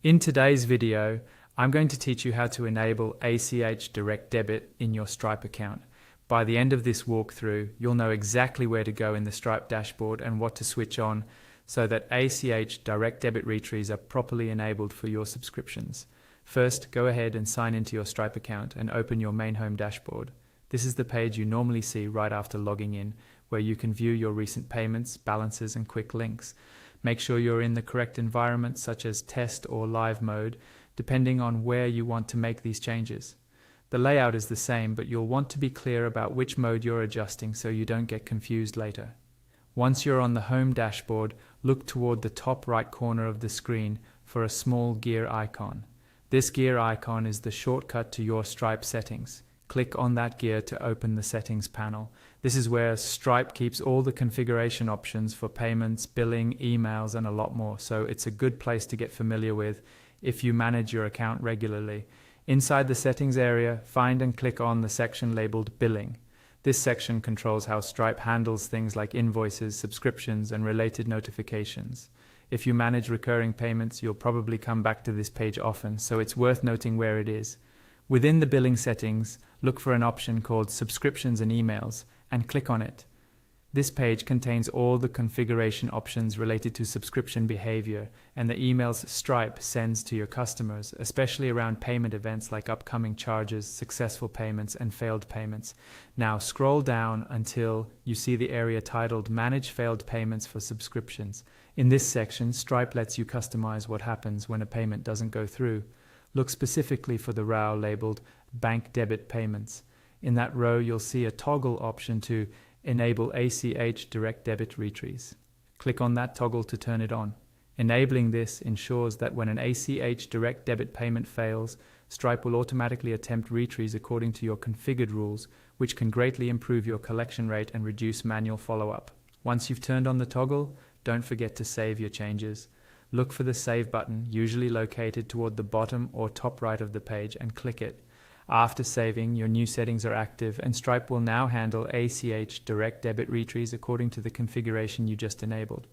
In today's video, I'm going to teach you how to enable ACH direct debit in your Stripe account. By the end of this walkthrough, you'll know exactly where to go in the Stripe dashboard and what to switch on so that ACH direct debit retries are properly enabled for your subscriptions. First, go ahead and sign into your Stripe account and open your main home dashboard. This is the page you normally see right after logging in, where you can view your recent payments, balances, and quick links. Make sure you're in the correct environment, such as test or live mode, depending on where you want to make these changes. The layout is the same, but you'll want to be clear about which mode you're adjusting so you don't get confused later. Once you're on the home dashboard, look toward the top right corner of the screen for a small gear icon. This gear icon is the shortcut to your Stripe settings. Click on that gear to open the settings panel. This is where Stripe keeps all the configuration options for payments, billing, emails, and a lot more, so it's a good place to get familiar with if you manage your account regularly. Inside the settings area, find and click on the section labeled Billing. This section controls how Stripe handles things like invoices, subscriptions, and related notifications. If you manage recurring payments, you'll probably come back to this page often, so it's worth noting where it is. Within the billing settings, look for an option called Subscriptions and Emails and click on it. This page contains all the configuration options related to subscription behavior and the emails Stripe sends to your customers, especially around payment events like upcoming charges, successful payments, and failed payments. Now scroll down until you see the area titled Manage Failed Payments for Subscriptions. In this section, Stripe lets you customize what happens when a payment doesn't go through. Look specifically for the row labeled Bank Debit Payments. In that row, you'll see a toggle option to enable ACH direct debit retries. Click on that toggle to turn it on. Enabling this ensures that when an ACH direct debit payment fails, Stripe will automatically attempt retries according to your configured rules, which can greatly improve your collection rate and reduce manual follow-up. Once you've turned on the toggle, don't forget to save your changes. Look for the Save button, usually located toward the bottom or top right of the page, and click it. After saving, your new settings are active, and Stripe will now handle ACH direct debit retries according to the configuration you just enabled.